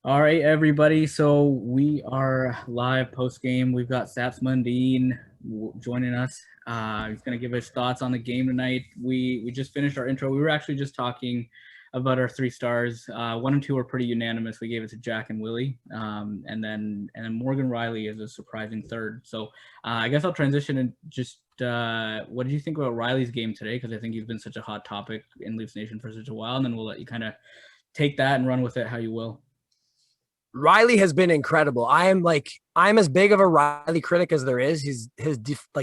All right, everybody. So we are live post game. We've got Saps Mundin joining us. He's going to give us thoughts on the game tonight. We just finished our intro. We were actually just talking about our three stars. One and two were pretty unanimous. We gave it to Jack and Willie, and then Morgan Riley is a surprising third. So I guess I'll transition and just what did you think about Riley's game today? Because I think he's been such a hot topic in Leafs Nation for such a while, and then we'll let you kind of take that and run with it how you will. Riley has been incredible. I'm as big of a Riley critic as there is. His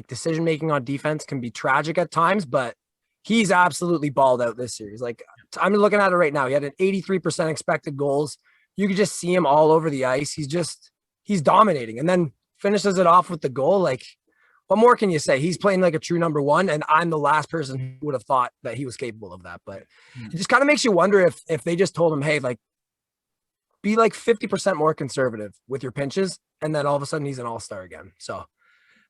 decision making on defense can be tragic at times, but he's absolutely balled out this series. Like, I'm looking at it right now. He had an 83% expected goals. You could just see him all over the ice. He's dominating, and then finishes it off with the goal. Like, what more can you say? He's playing like a true number one, and I'm the last person who would have thought that he was capable of that. But it just kind of makes you wonder if they just told him, hey, like, be like 50% more conservative with your pinches, and then all of a sudden he's an all-star again. So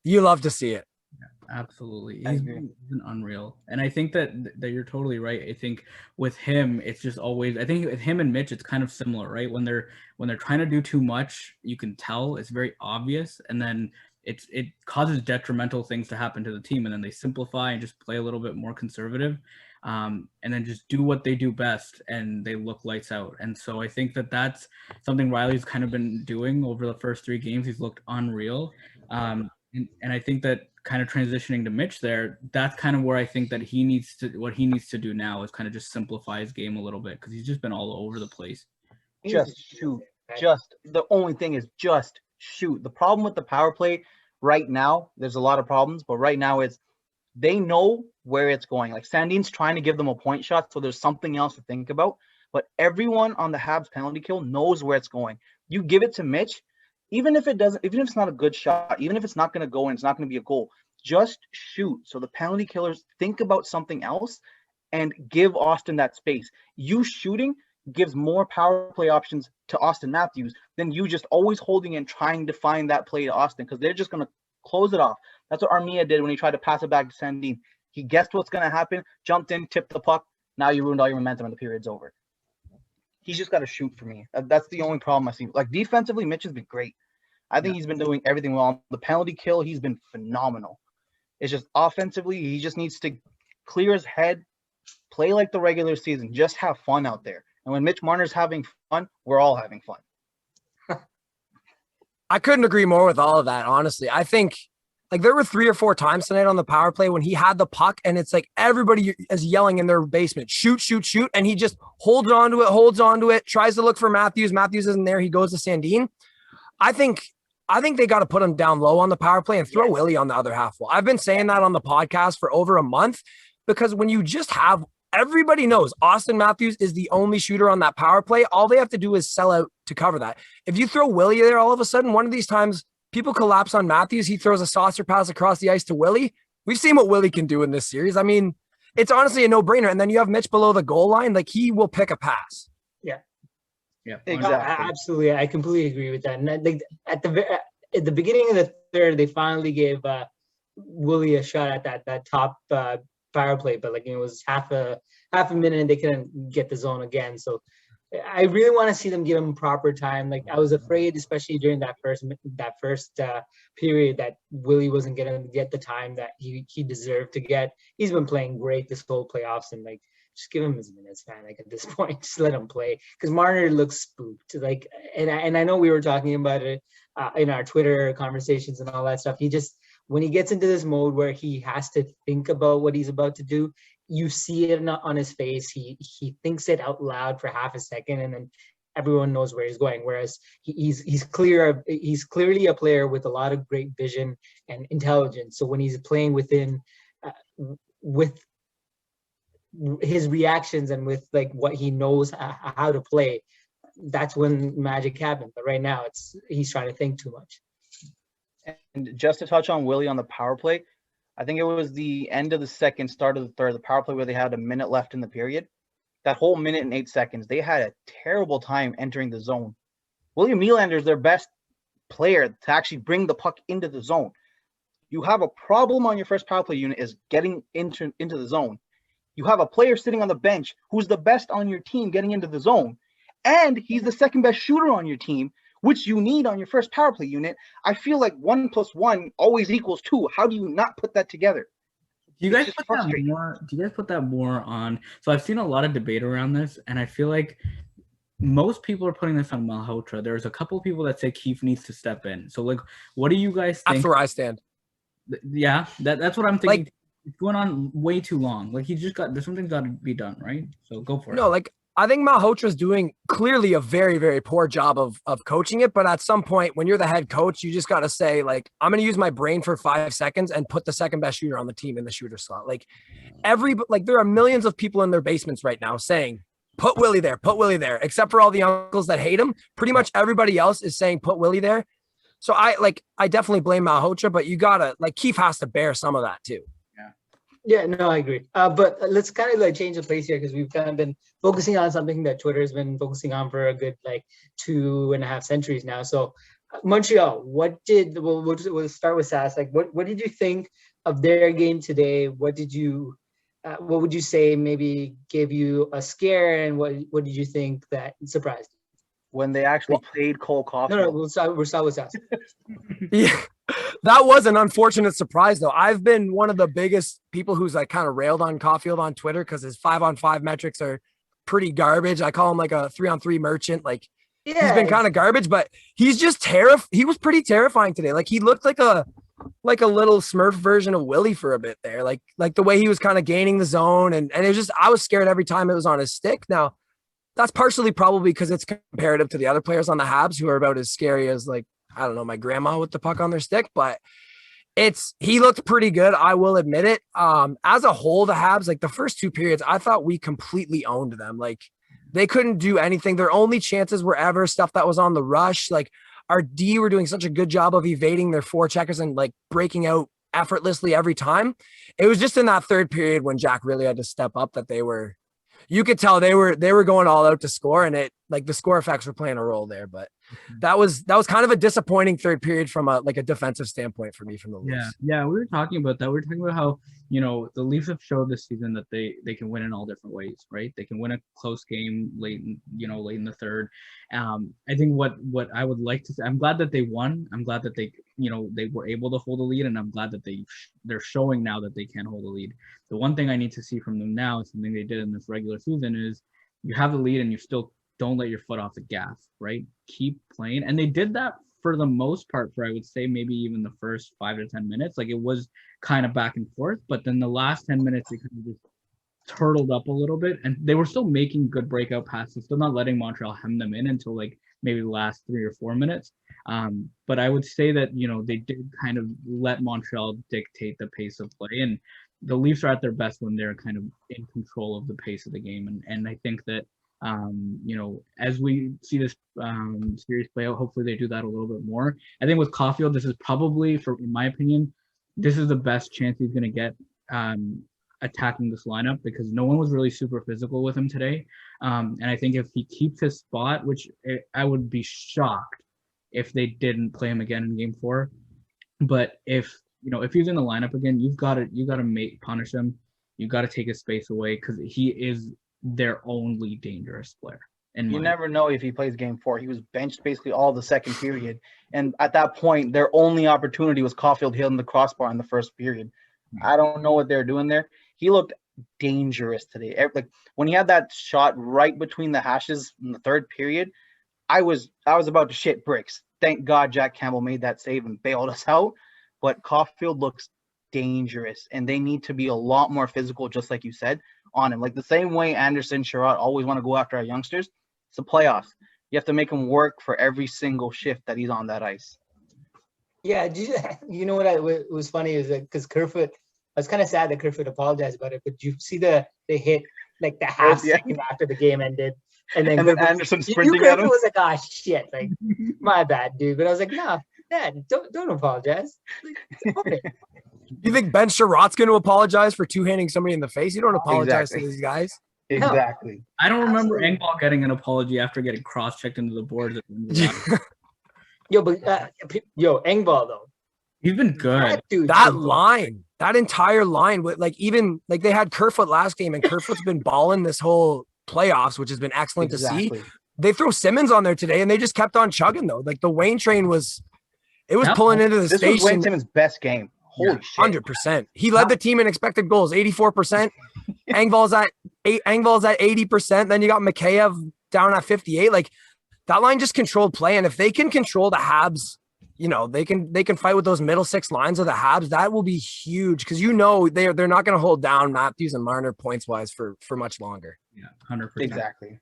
you love to see it. Yeah, absolutely. He's been unreal. And I think that you're totally right. I think with him, it's just always, I think with him and Mitch, it's kind of similar, right? When they're trying to do too much, you can tell it's very obvious. And then it causes detrimental things to happen to the team. And then they simplify and just play a little bit more conservative. And then just do what they do best, and they look lights out. And so I think that that's something Riley's kind of been doing over the first three games. He's looked unreal. And I think that kind of transitioning to Mitch there, that's kind of where I think that what he needs to do now is kind of just simplify his game a little bit, because he's just been all over the place. Just shoot. The only thing is just shoot. The problem with the power play right now, there's a lot of problems, but right now it's they know where it's going. Like, Sandin's trying to give them a point shot, so there's something else to think about. But everyone on the Habs penalty kill knows where it's going. You give it to Mitch, even if it's not a good shot, even if it's not going to go and it's not going to be a goal, just shoot. So the penalty killers think about something else and give Austin that space. You shooting gives more power play options to Austin Matthews than you just always holding and trying to find that play to Austin, because they're just going to close it off. That's what Armia did when he tried to pass it back to Sandin. He guessed what's going to happen, jumped in, tipped the puck. Now you ruined all your momentum and the period's over. He's just got to shoot for me. That's the only problem I see. Like, defensively, Mitch has been great. I think he's been doing everything well. The penalty kill, he's been phenomenal. It's just offensively, he just needs to clear his head, play like the regular season, just have fun out there. And when Mitch Marner's having fun, we're all having fun. I couldn't agree more with all of that, honestly. I think, like, there were 3 or 4 times tonight on the power play when he had the puck, and it's like everybody is yelling in their basement, shoot, shoot, shoot. And he just holds onto it, tries to look for Matthews. Matthews isn't there. He goes to Sandin. I think they got to put him down low on the power play and throw Willie on the other half wall. I've been saying that on the podcast for over a month, because when you just have, everybody knows Austin Matthews is the only shooter on that power play. All they have to do is sell out to cover that. If you throw Willie there, all of a sudden, one of these times, people collapse on Matthews. He throws a saucer pass across the ice to Willie. We've seen what Willie can do in this series. I mean, it's honestly a no-brainer. And then you have Mitch below the goal line. Like, he will pick a pass. Yeah, exactly. Absolutely. I completely agree with that. And at the beginning of the third, they finally gave Willie a shot at that top power play, but like, it was half a minute and they couldn't get the zone again. So I really want to see them give him proper time. Like, I was afraid, especially during that first period, that Willie wasn't going to get the time that he deserved to get. He's been playing great this whole playoffs, and like, just give him his minutes, man. Like, at this point, just let him play, because Marner looks spooked. Like, and I know we were talking about it in our Twitter conversations and all that stuff. He just, when he gets into this mode where he has to think about what he's about to do, you see it on his face. He thinks it out loud for half a second, and then everyone knows where he's going. Whereas he's clearly a player with a lot of great vision and intelligence. So when he's playing within with his reactions and with like what he knows how to play, that's when magic happens. But right now, he's trying to think too much. And just to touch on Willie on the power play, I think it was the end of the second, start of the third, the power play where they had a minute left in the period. That whole minute and 8 seconds, they had a terrible time entering the zone. William Nylander is their best player to actually bring the puck into the zone. You have a problem on your first power play unit is getting into the zone. You have a player sitting on the bench who's the best on your team getting into the zone, and he's the second best shooter on your team, which you need on your first power play unit. I feel like 1 + 1 always equals 2. How do you not put that together? Do you guys put that more on? So I've seen a lot of debate around this, and I feel like most people are putting this on Malhotra. There's a couple of people that say Keefe needs to step in. So like, what do you guys think? That's where I stand. Yeah, that's what I'm thinking. Like, it's going on way too long. Like there's something's got to be done, right? So go for it. No, like I think Malhotra's doing clearly a very, very poor job of coaching it. But at some point, when you're the head coach, you just got to say, like, I'm going to use my brain for 5 seconds and put the second best shooter on the team in the shooter slot. Like there are millions of people in their basements right now saying, put Willy there, except for all the uncles that hate him. Pretty much everybody else is saying, put Willy there. So I definitely blame Malhotra, but you gotta, like, Keefe has to bear some of that too. Yeah, no, I agree. But let's kind of like change the place here, because we've kind of been focusing on something that Twitter has been focusing on for a good 2.5 centuries now. So Montreal, we'll start with Sass. Like, what did you think of their game today? What would you say maybe gave you a scare, and what did you think that surprised you? When they actually played Cole Caulfield. No, we'll start with Sass. Yeah, that was an unfortunate surprise, though. I've been one of the biggest people who's like kind of railed on Caulfield on Twitter because his 5-on-5 metrics are pretty garbage. I call him like a 3-on-3 merchant. Like, he's been kind of garbage, but he's just he was pretty terrifying today. Like, he looked like a little Smurf version of Willy for a bit there. Like the way he was kind of gaining the zone, and it was just, I was scared every time it was on his stick. Now, that's partially probably because it's comparative to the other players on the Habs who are about as scary as, like, I don't know, my grandma with the puck on their stick, but he looked pretty good. I will admit it. As a whole, the Habs, like the first 2 periods, I thought we completely owned them. Like, they couldn't do anything. Their only chances were ever stuff that was on the rush. Like, our D were doing such a good job of evading their forecheckers and like breaking out effortlessly every time. It was just in that third period when Jack really had to step up that you could tell they were going all out to score, and it, like, the score effects were playing a role there. But that was kind of a disappointing third period from a defensive standpoint for me from the Leafs. Yeah, we were talking about that. We were talking about how, the Leafs have showed this season that they can win in all different ways, right? They can win a close game late in the third. I think what I would like to say, I'm glad that they won. I'm glad that they were able to hold a lead, and I'm glad that they're showing now that they can hold a lead. The one thing I need to see from them now, and something they did in this regular season, is you have the lead and you still don't let your foot off the gas, right? Keep playing. And they did that for the most part for, I would say, maybe even the first 5 to 10 minutes. Like, it was kind of back and forth, but then the last 10 minutes, they kind of just turtled up a little bit, and they were still making good breakout passes, still not letting Montreal hem them in until like maybe the last 3 or 4 minutes. But I would say that, they did kind of let Montreal dictate the pace of play, and the Leafs are at their best when they're kind of in control of the pace of the game. And I think that, as we see this series play out, hopefully they do that a little bit more. I think with Caulfield, this is probably, in my opinion, this is the best chance he's going to get attacking this lineup, because no one was really super physical with him today. And I think if he keeps his spot, which I would be shocked if they didn't play him again in Game 4. But if he's in the lineup again, you got to punish him. You got to take his space away, because he is their only dangerous player. And you never know if he plays Game 4. He was benched basically all the second period, and at that point, their only opportunity was Caulfield hitting the crossbar in the first period. I don't know what they're doing there. He looked dangerous today. Like, when he had that shot right between the hashes in the third period, I was about to shit bricks. Thank God Jack Campbell made that save and bailed us out. But Caulfield looks dangerous, and they need to be a lot more physical, just like you said, on him. Like, the same way Anderson, Sherrod always want to go after our youngsters. It's a playoffs. You have to make him work for every single shift that he's on that ice. Yeah, you know what was funny is that, because Kerfoot, I was kind of sad that Kerfoot apologized about it, but you see the hit, like the half second after the game ended, and then Anderson sprinting at him. Was like, "Oh shit, like my bad, dude." But I was like, "No, Dad, don't apologize." Like, okay. You think Ben Sherratt's going to apologize for two-handing somebody in the face? You don't apologize to these guys. Exactly. No. I don't remember Engvall getting an apology after getting cross-checked into the boards. Engvall though. He's been good. That entire line with they had Kerfoot last game, and Kerfoot's been balling this whole playoffs, which has been excellent to see. They throw Simmons on there today, and they just kept on chugging though. Like the Wayne train was pulling into the This was Wayne station. Simmons' best game. Holy shit. 100%. He led the team in expected goals, 84%. Engvall's at 80%. Then you got Mikheyev down at 58. Like that line just controlled play. And if they can control the Habs, you know, they can fight with those middle six lines of the Habs. That will be huge because you know they're not going to hold down Matthews and Marner points wise for much longer. Yeah, 100%. Exactly.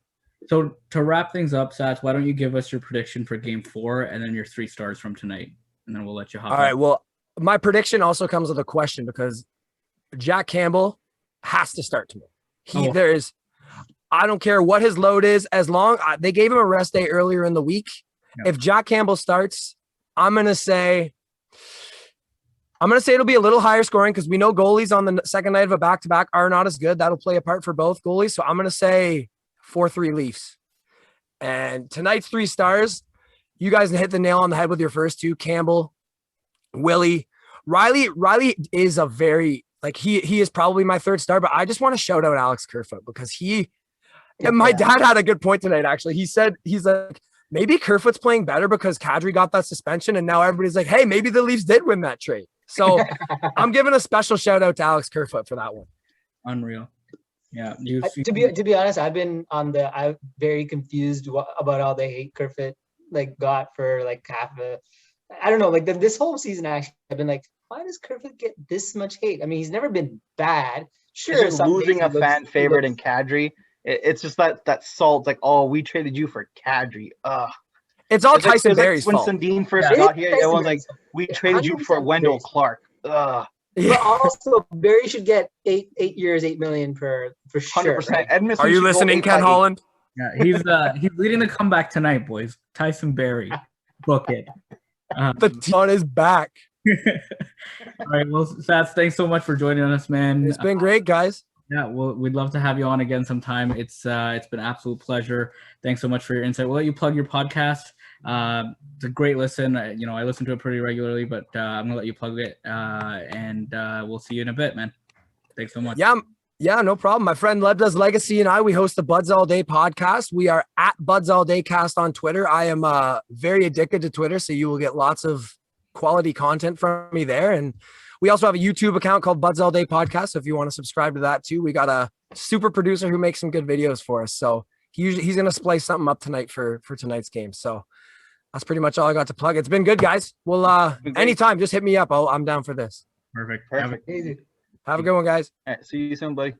So to wrap things up, Sats, why don't you give us your prediction for Game 4 and then your 3 stars from tonight, and then we'll let you hop. All right. Well, my prediction also comes with a question because Jack Campbell has to start tomorrow. I don't care what his load is, as long they gave him a rest day earlier in the week. Yeah. If Jack Campbell starts, I'm gonna say it'll be a little higher scoring because we know goalies on the second night of a back-to-back are not as good. That'll play a part for both goalies. So I'm gonna say 4-3 Leafs. And tonight's 3 stars, you guys hit the nail on the head with your first 2. Campbell, Willy, Riley is a very he is probably my 3rd star, but I just want to shout out Alex Kerfoot because my dad had a good point tonight. Actually, he's like, maybe Kerfoot's playing better because Kadri got that suspension, and now everybody's like, hey, maybe the Leafs did win that trade. So I'm giving a special shout out to Alex Kerfoot for that one. Unreal. Yeah. To be honest, I'm very confused about all the hate Kerfoot got for half a. I don't know. This whole season, actually, I've been like, why does Kerfoot get this much hate? I mean, he's never been bad. Sure, losing a fan favorite in Kadri. It's just that salt. Like, oh, we traded you for Kadri. It's all Tyson Berry's when fault. When Sundin first got here, everyone's like, we traded you for Wendell Clark. But also, Berry should get 8 years, $8 million for sure. 100%. Right? Are you listening, Ken Holland? Yeah, he's leading the comeback tonight, boys. Tyson Berry, book it. The team on his back. All right, well, Sats, thanks so much for joining us, man. It's been great, guys. Yeah, well, we'd love to have you on again sometime. It's been an absolute pleasure. Thanks so much for your insight. We'll let you plug your podcast. It's a great listen. I listen to it pretty regularly, but I'm gonna let you plug it. And we'll see you in a bit, man. Thanks so much. Yeah, no problem. My friend Lebda's Legacy and I, we host the Buds All Day podcast. We are at Buds All Day Cast on Twitter. I am very addicted to Twitter, so you will get lots of quality content from me there. And we also have a YouTube account called Buds All Day Podcast. So if you want to subscribe to that too, we got a super producer who makes some good videos for us. So he's going to splice something up tonight for tonight's game. So that's pretty much all I got to plug. It's been good, guys. Well, anytime, just hit me up. I'm down for this. Perfect. Perfect. Have a good one, guys. All right, see you soon, buddy.